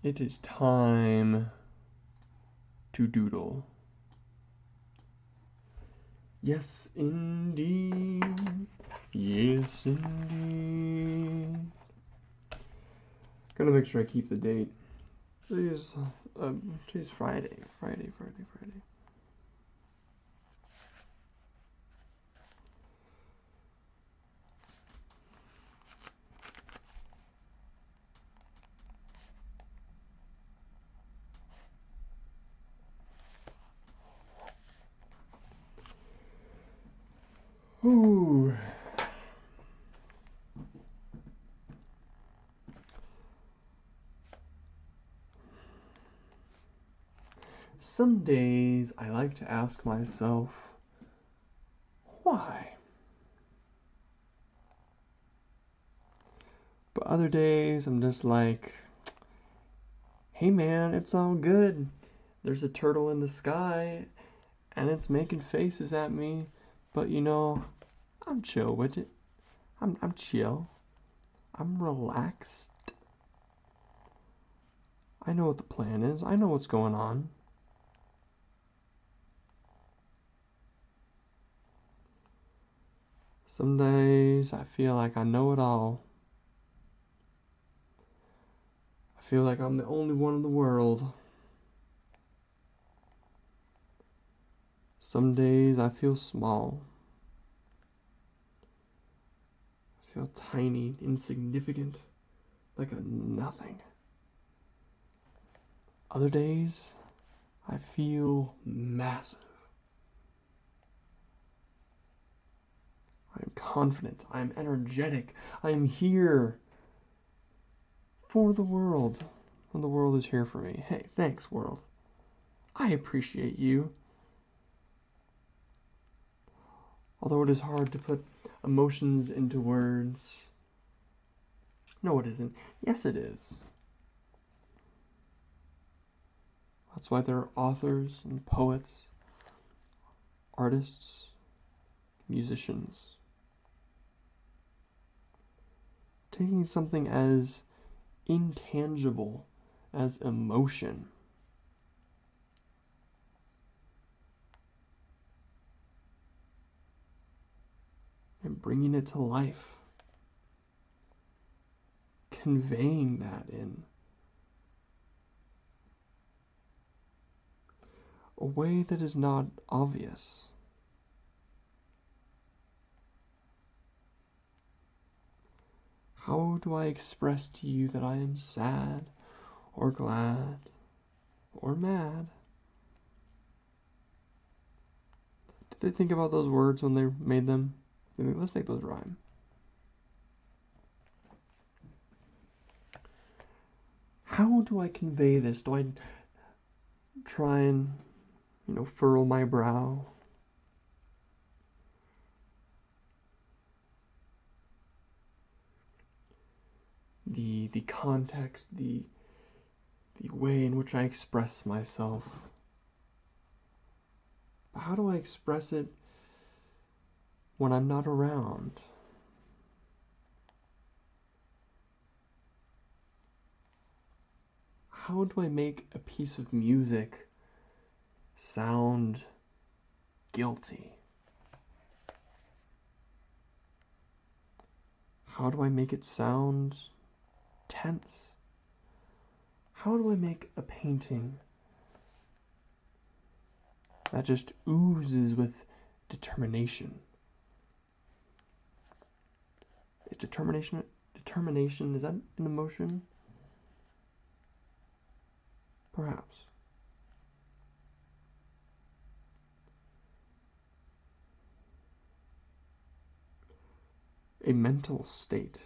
It is time to doodle. Yes, indeed. Yes, indeed. Gotta make sure I keep the date. Today's Friday. Friday. Ooh. Some days I like to ask myself, why? But other days I'm just like, hey man, it's all good. There's a turtle in the sky and it's making faces at me, but I'm chill with it. I'm chill. I'm relaxed. I know what the plan is. I know what's going on. Some days I feel like I know it all. I feel like I'm the only one in the world. Some days I feel small. I feel tiny, insignificant, like a nothing. Other days I feel massive. I am confident. I am energetic. I am here for the world. And the world is here for me. Hey, thanks, world. I appreciate you. Although it is hard to put emotions into words. No, it isn't. Yes, it is. That's why there are authors and poets, artists, musicians. Taking something as intangible as emotion and bringing it to life, conveying that in a way that is not obvious. How do I express to you that I am sad or glad or mad? Did they think about those words when they made them? Let's make those rhyme. How do I convey this? Do I try and, furrow my brow? The context, the way in which I express myself. But how do I express it when I'm not around? How do I make a piece of music sound guilty? How do I make it sound tense? How do I make a painting that just oozes with determination? Is determination, is that an emotion? Perhaps. A mental state.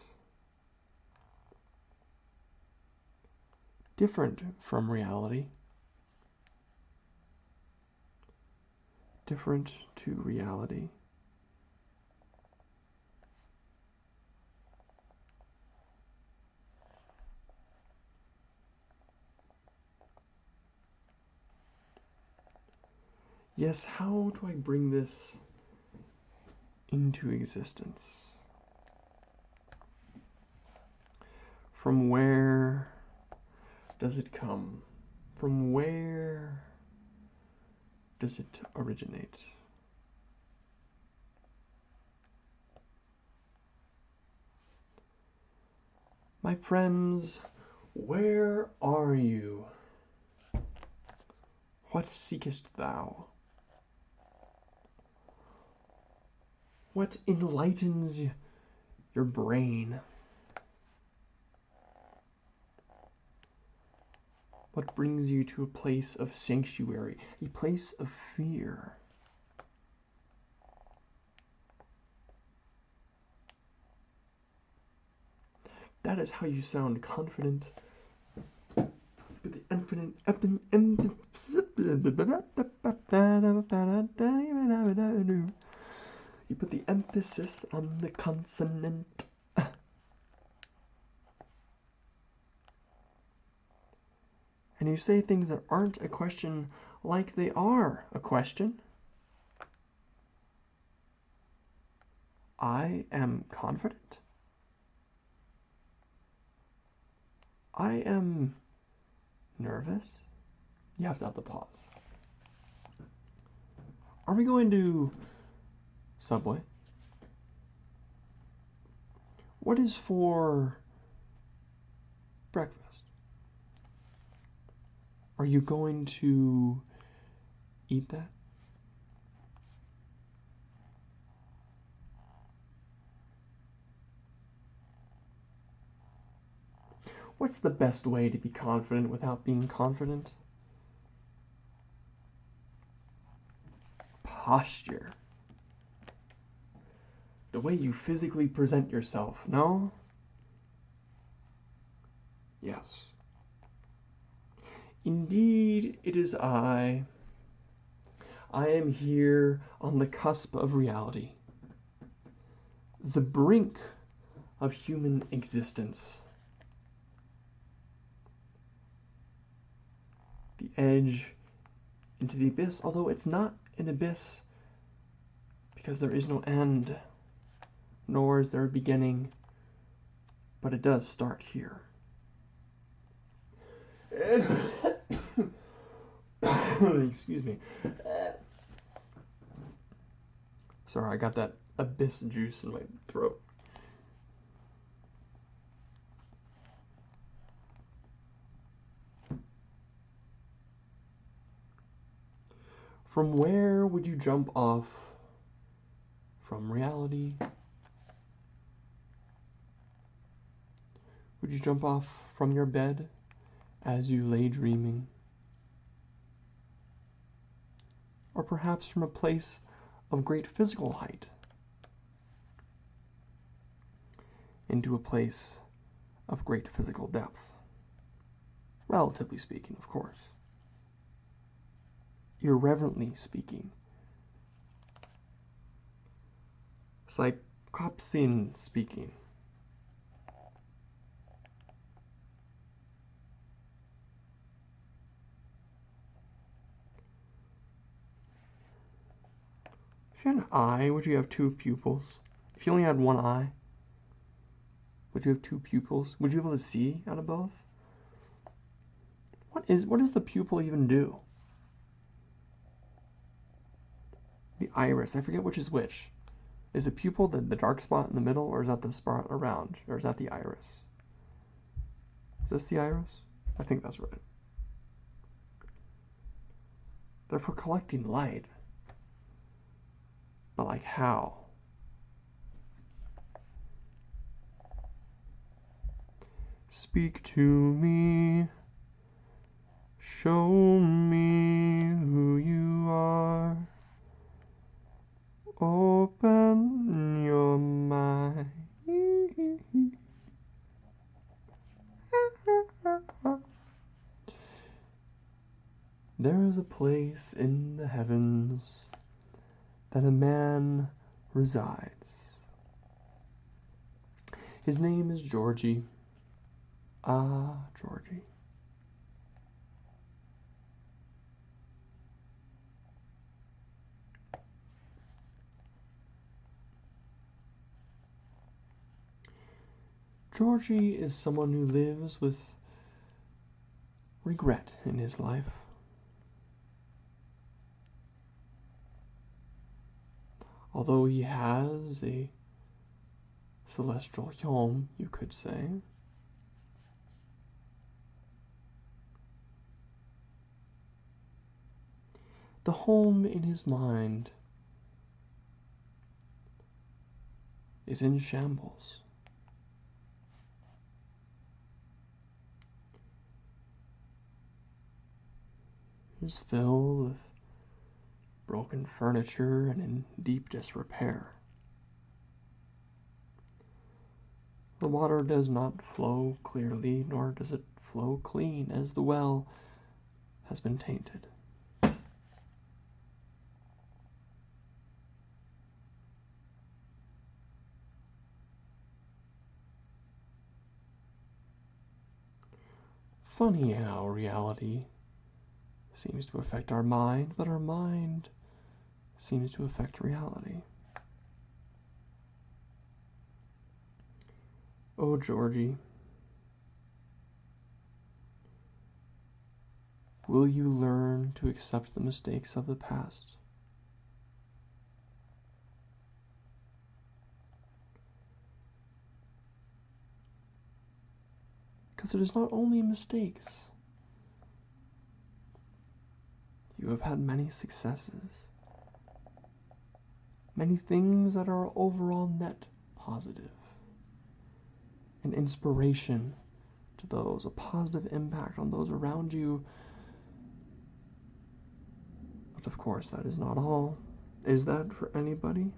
Different from reality. Different to reality. Yes, how do I bring this into existence? From where does it come? From where does it originate? My friends, where are you? What seekest thou? What enlightens your brain? What brings you to a place of sanctuary, a place of fear? That is how you sound confident. But the infinite you put the emphasis on the consonant. And you say things that aren't a question like they are a question. I am confident. I am nervous. You have to have the pause. Are we going to Subway? What is for breakfast? Are you going to eat that? What's the best way to be confident without being confident? Posture. The way you physically present yourself, no? Yes. Indeed, it is I. I am here on the cusp of reality. The brink of human existence. The edge into the abyss, although it's not an abyss because there is no end, nor is there a beginning, but it does start here. Excuse me. Sorry, I got that abyss juice in my throat. From where would you jump off from reality? Would you jump off from your bed as you lay dreaming? Or perhaps from a place of great physical height into a place of great physical depth? Relatively speaking, of course. Irreverently speaking. Cyclopsian speaking. If you had an eye, would you have two pupils? If you only had one eye, would you have two pupils? Would you be able to see out of both? What does the pupil even do? The iris, I forget which is which. Is the pupil the dark spot in the middle, or is that the spot around? Or is that the iris? Is this the iris? I think that's right. They're for collecting light. But like how? Speak to me. Show me who you are. Open your mind. There is a place in the heavens that a man resides. His name is Georgie. Ah, Georgie. Georgie is someone who lives with regret in his life. Although he has a celestial home, you could say, the home in his mind is in shambles. It is filled with broken furniture and in deep disrepair. The water does not flow clearly, nor does it flow clean, as the well has been tainted. Funny how reality seems to affect our mind, but our mind seems to affect reality. Oh, Georgie, will you learn to accept the mistakes of the past? Because it is not only mistakes. You have had many successes, many things that are overall net positive, an inspiration to those, a positive impact on those around you. But of course, that is not all. Is that for anybody?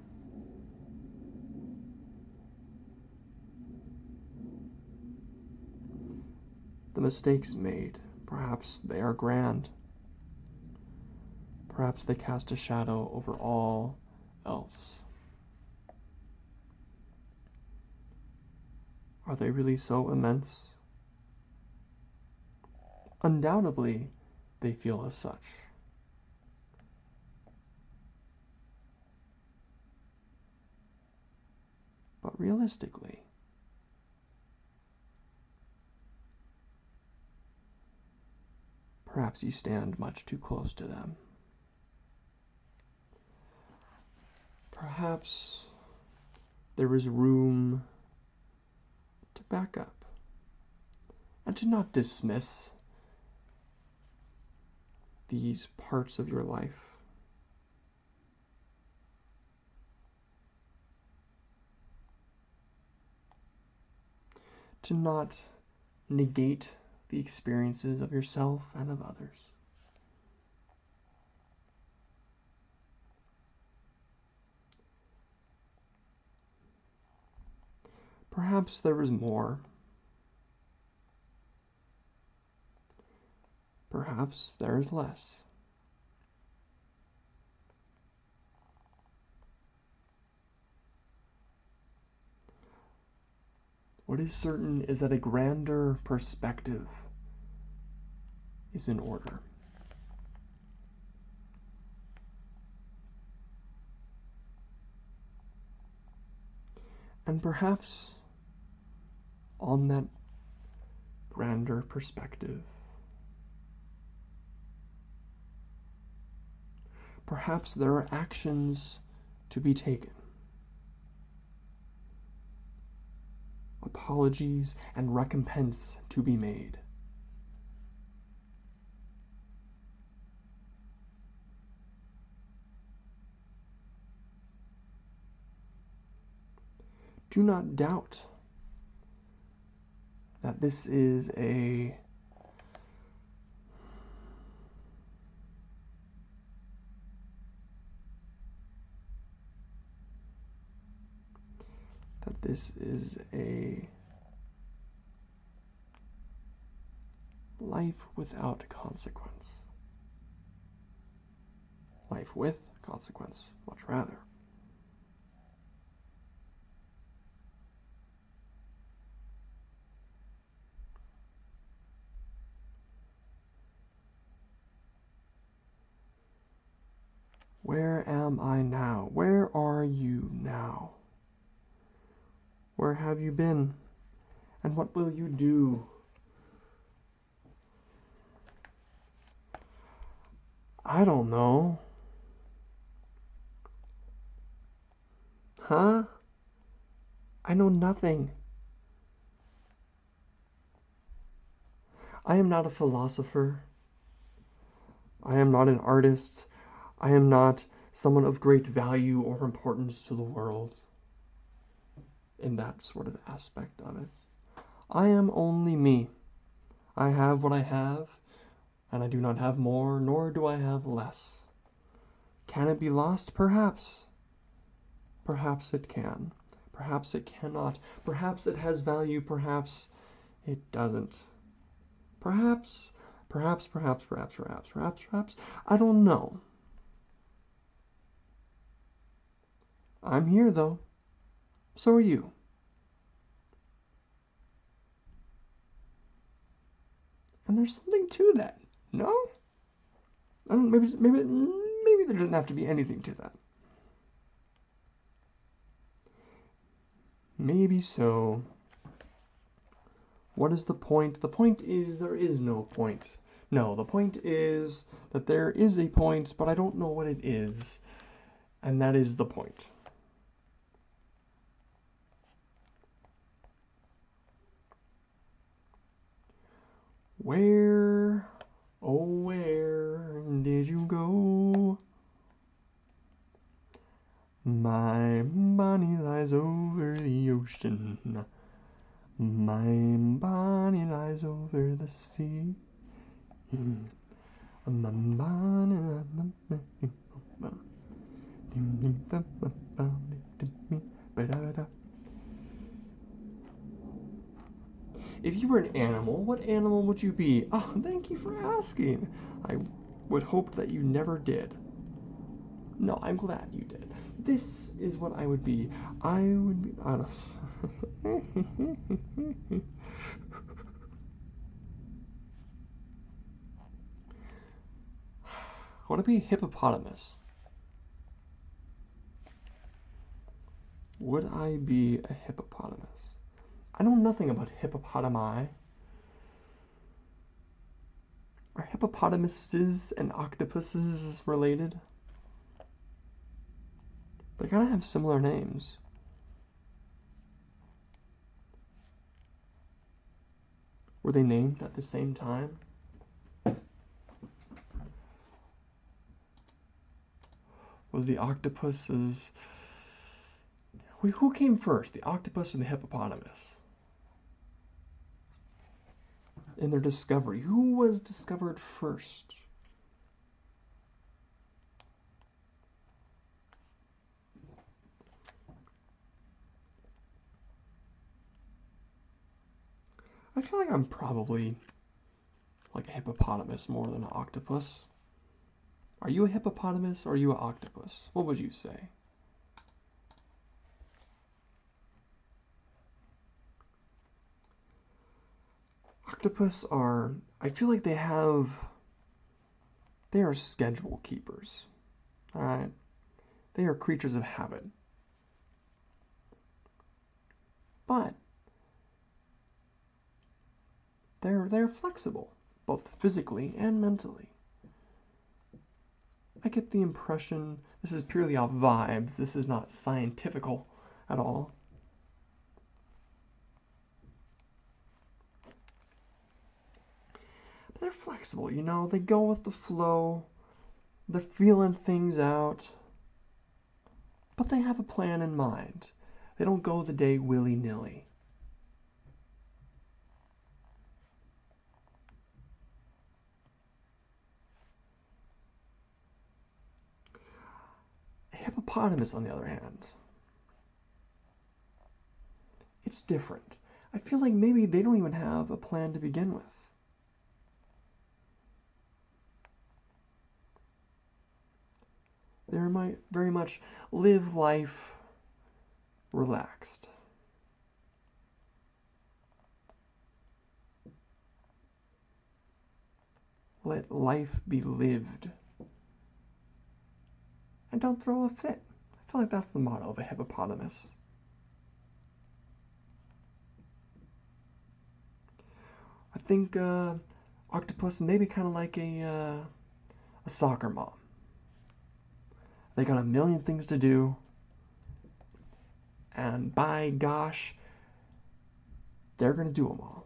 The mistakes made, perhaps they are grand. Perhaps they cast a shadow over all else. Are they really so immense? Undoubtedly, they feel as such. But realistically, perhaps you stand much too close to them. Perhaps there is room to back up and to not dismiss these parts of your life. To not negate the experiences of yourself and of others. Perhaps there is more. Perhaps there is less. What is certain is that a grander perspective is in order. And perhaps on that grander perspective, perhaps there are actions to be taken. Apologies and recompense to be made. Do not doubt that this is a life without consequence. Life with consequence, much rather. Where am I now? Where are you now? Where have you been? And what will you do? I don't know. Huh? I know nothing. I am not a philosopher. I am not an artist. I am not someone of great value or importance to the world in that sort of aspect of it. I am only me. I have what I have, and I do not have more, nor do I have less. Can it be lost? Perhaps. Perhaps it can. Perhaps it cannot. Perhaps it has value. Perhaps it doesn't. Perhaps, perhaps. I don't know. I'm here, though. So are you. And there's something to that. No? I don't, maybe there doesn't have to be anything to that. Maybe so. What is the point? The point is there is no point. No, the point is that there is a point, but I don't know what it is. And that is the point. Where, oh where did you go? My body lies over the ocean. My body lies over the sea. My body If you were an animal, what animal would you be? Oh, thank you for asking. I would hope that you never did. No, I'm glad you did. This is what I would be. I would be honest. Would I be a hippopotamus? Would I be a hippopotamus? I know nothing about hippopotami. Are hippopotamuses and octopuses related? They kind of have similar names. Were they named at the same time? Was the octopus's... Who came first, the octopus or the hippopotamus? In their discovery, who was discovered first? I feel like I'm probably like a hippopotamus more than an octopus. Are you a hippopotamus or are you an octopus? What would you say? Octopus are, I feel like they are schedule keepers. Alright? They are creatures of habit. But they're flexible, both physically and mentally. I get the impression, this is purely off vibes, this is not scientifical at all. But they're flexible, you know, they go with the flow, they're feeling things out, but they have a plan in mind. They don't go the day willy-nilly. A hippopotamus, on the other hand, it's different. I feel like maybe they don't even have a plan to begin with. They might very much live life relaxed. Let life be lived. And don't throw a fit. I feel like that's the motto of a hippopotamus. I think octopus maybe kind of like a a soccer mom. They got a million things to do, and by gosh, they're going to do them all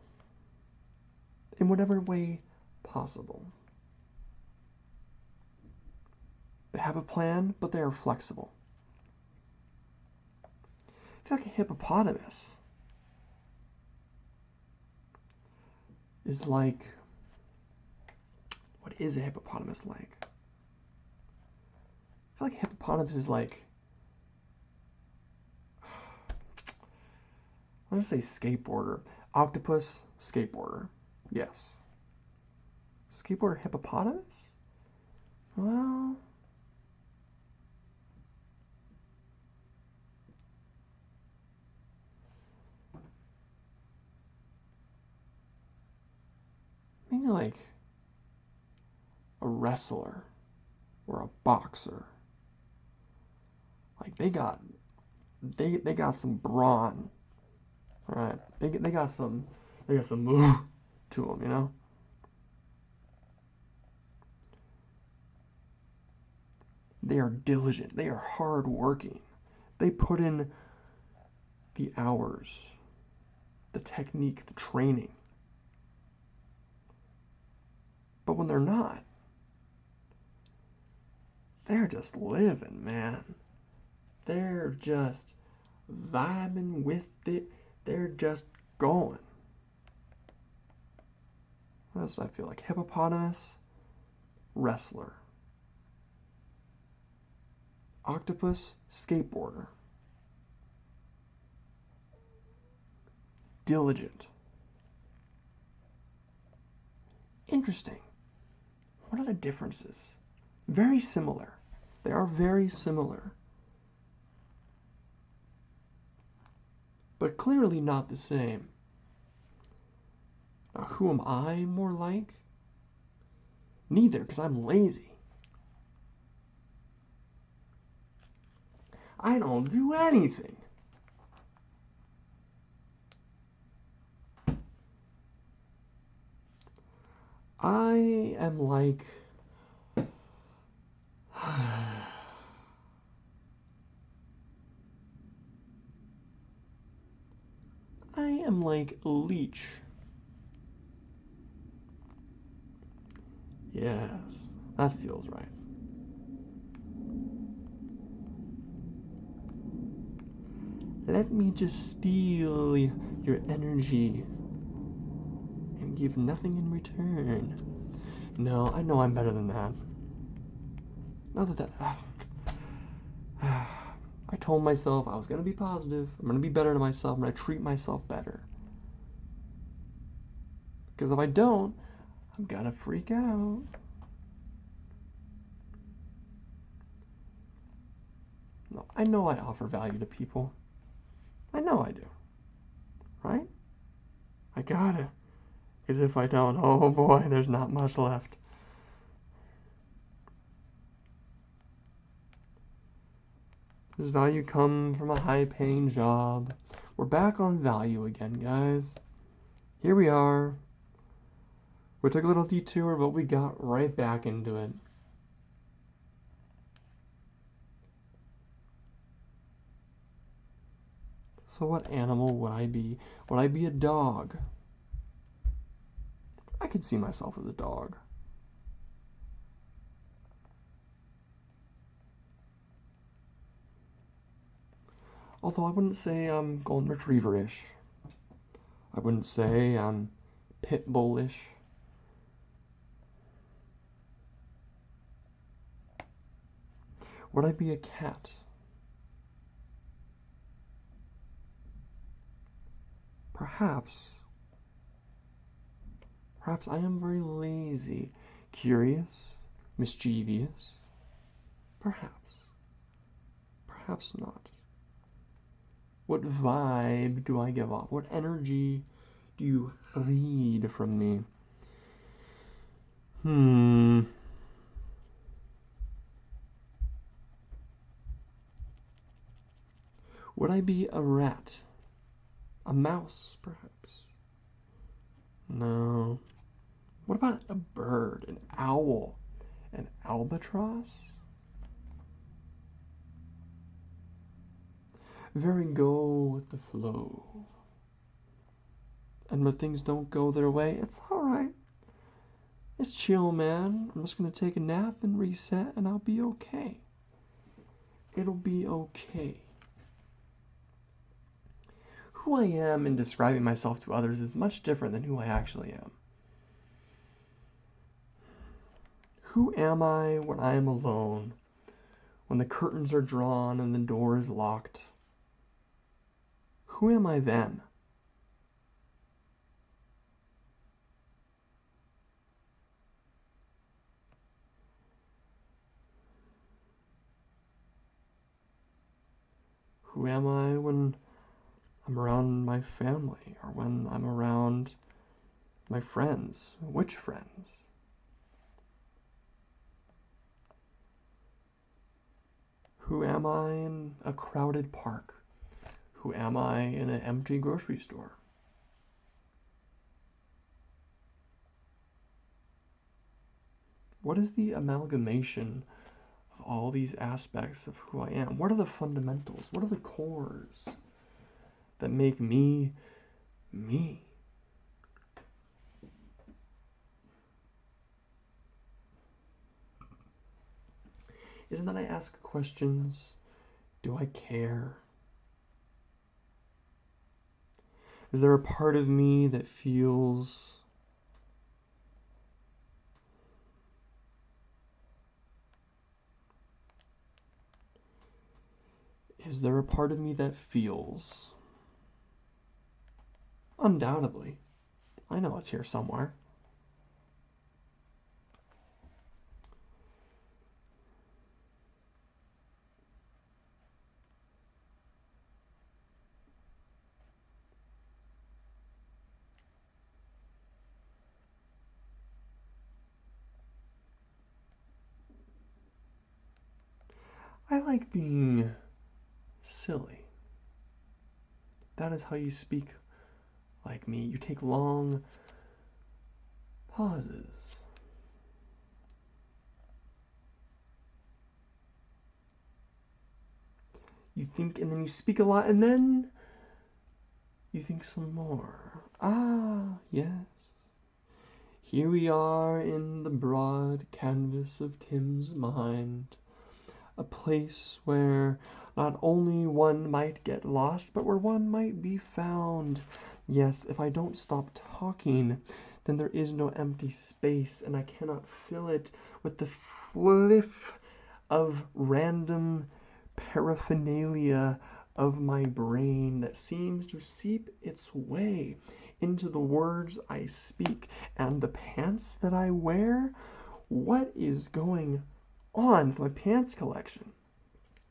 in whatever way possible. They have a plan, but they are flexible. I feel like a hippopotamus is like, what is a hippopotamus like? I feel like a hippopotamus is like, let's say skateboarder. Octopus, skateboarder. Yes. Skateboarder, hippopotamus? Well, maybe like a wrestler or a boxer. Like they got some brawn, right? They got some move to them, you know. They are diligent. They are hardworking. They put in the hours, the technique, the training. But when they're not, they're just living, man. They're just vibing with it. They're just going. What else do I feel like? Hippopotamus, wrestler. Octopus, skateboarder. Diligent. Interesting. What are the differences? Very similar. They are very similar. But clearly not the same. Now, who am I more like? Neither, because I'm lazy. I don't do anything. I am like... I am like a leech. Yes, that feels right. Let me just steal your energy and give nothing in return. No, I know I'm better than that. Not that I told myself I was going to be positive. I'm going to be better to myself. I'm going to treat myself better. Because if I don't, I'm going to freak out. No, I know I offer value to people. I know I do. Right? I gotta. Because if I don't, oh boy, there's not much left. Does value come from a high-paying job? We're back on value again, guys. Here we are. We took a little detour, but we got right back into it. So what animal would I be? Would I be a dog? I could see myself as a dog. Although I wouldn't say I'm golden retriever-ish. I wouldn't say I'm pit bull-ish. Would I be a cat? Perhaps. Perhaps I am very lazy, curious, mischievous. Perhaps. Perhaps not. What vibe do I give off? What energy do you read from me? Would I be a rat? A mouse, perhaps? No. What about a bird, an owl, An albatross? Very go with the flow. And when things don't go their way, it's alright. It's chill, man. I'm just gonna take a nap and reset, and I'll be okay. It'll be okay. Who I am in describing myself to others is much different than who I actually am. Who am I when I am alone? When the curtains are drawn and the door is locked? Who am I then? Who am I when I'm around my family or when I'm around my friends? Which friends? Who am I in a crowded park? Who am I in an empty grocery store? What is the amalgamation of all these aspects of who I am? What are the fundamentals? What are the cores that make me, me? Isn't that I ask questions? Do I care? Is there a part of me that feels undoubtedly, I know it's here somewhere. I like being silly. That is how you speak like me. You take long pauses. You think and then you speak a lot and then you think some more. Ah, yes. Here we are in the broad canvas of Tim's mind. A place where not only one might get lost, but where one might be found. Yes, if I don't stop talking, then there is no empty space, and I cannot fill it with the fliff of random paraphernalia of my brain that seems to seep its way into the words I speak and the pants that I wear. What is going on with my pants collection?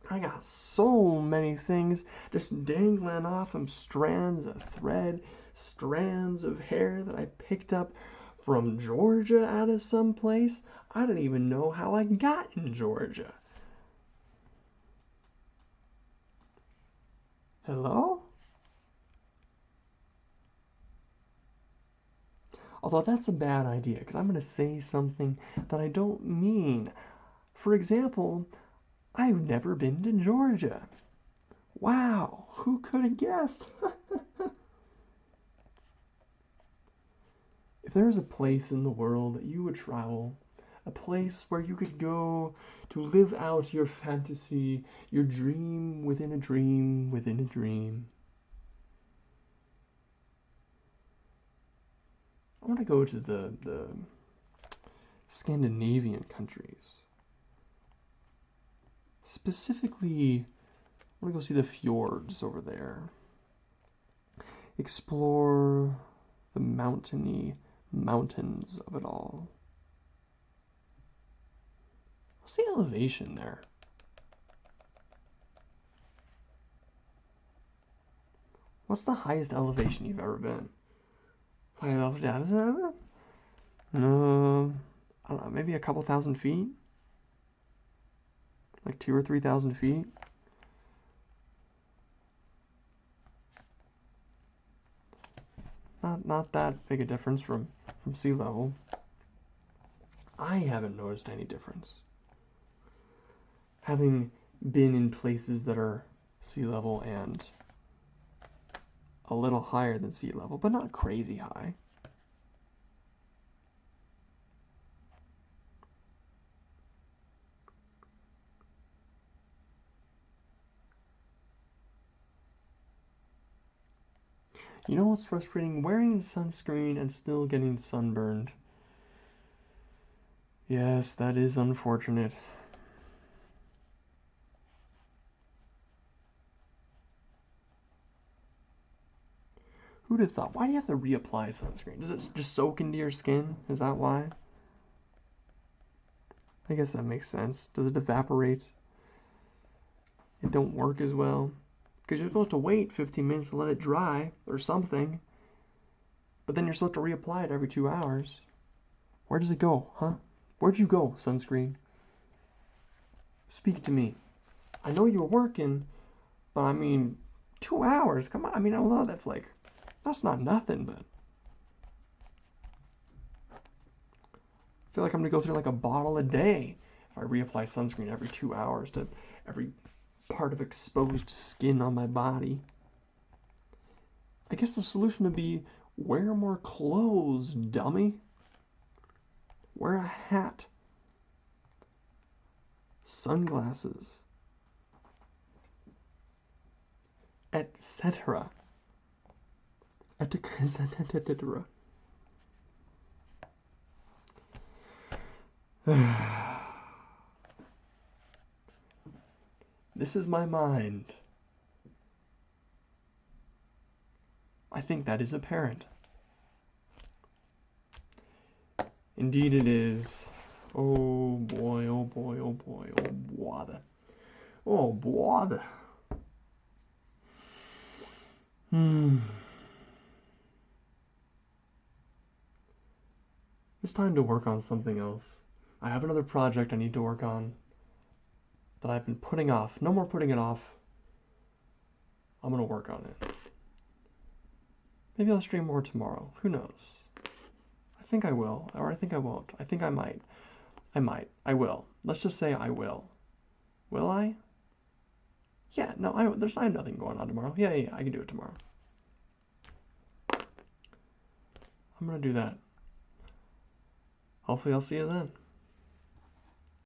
I got so many things just dangling off of strands of thread, strands of hair that I picked up from Georgia out of some place. I don't even know how I got in Georgia. Hello? Although that's a bad idea, because I'm going to say something that I don't mean. For example, I've never been to Georgia. Wow, who could have guessed? If there was a place in the world that you would travel, a place where you could go to live out your fantasy, your dream within a dream within a dream, I want to go to the Scandinavian countries. Specifically, I want to go see the fjords over there. Explore the mountainy mountains of it all. What's the elevation there? What's the highest elevation you've ever been? I don't know, maybe a couple thousand feet? Like 2,000 or 3,000 feet? Not that big a difference from sea level. I haven't noticed any difference. Having been in places that are sea level and a little higher than sea level, but not crazy high. You know what's frustrating? Wearing sunscreen and still getting sunburned. Yes, that is unfortunate. Who'd have thought? Why do you have to reapply sunscreen? Does it just soak into your skin? Is that why? I guess that makes sense. Does it evaporate? It don't work as well? Because you're supposed to wait 15 minutes to let it dry or something. But then you're supposed to reapply it every 2 hours. Where does it go, huh? Where'd you go, sunscreen? Speak to me. I know you were working, but I mean, 2 hours? Come on. I mean, I don't know. That's not nothing, but I feel like I'm gonna go through like a bottle a day if I reapply sunscreen every 2 hours to every part of exposed skin on my body. I guess the solution would be wear more clothes, dummy. Wear a hat. Sunglasses. Etc. Etc. This is my mind. I think that is apparent. Indeed it is. Oh boy, oh boy, oh boy, oh bother. Oh bother. It's time to work on something else. I have another project I need to work on that I've been putting off. No more putting it off. I'm gonna work on it. Maybe I'll stream more tomorrow. Who knows? I think I will, or I think I won't. I think I might. I might. I will. Let's just say I will. Will I? Yeah, no, I have nothing going on tomorrow. Yeah, I can do it tomorrow. I'm gonna do that. Hopefully I'll see you then.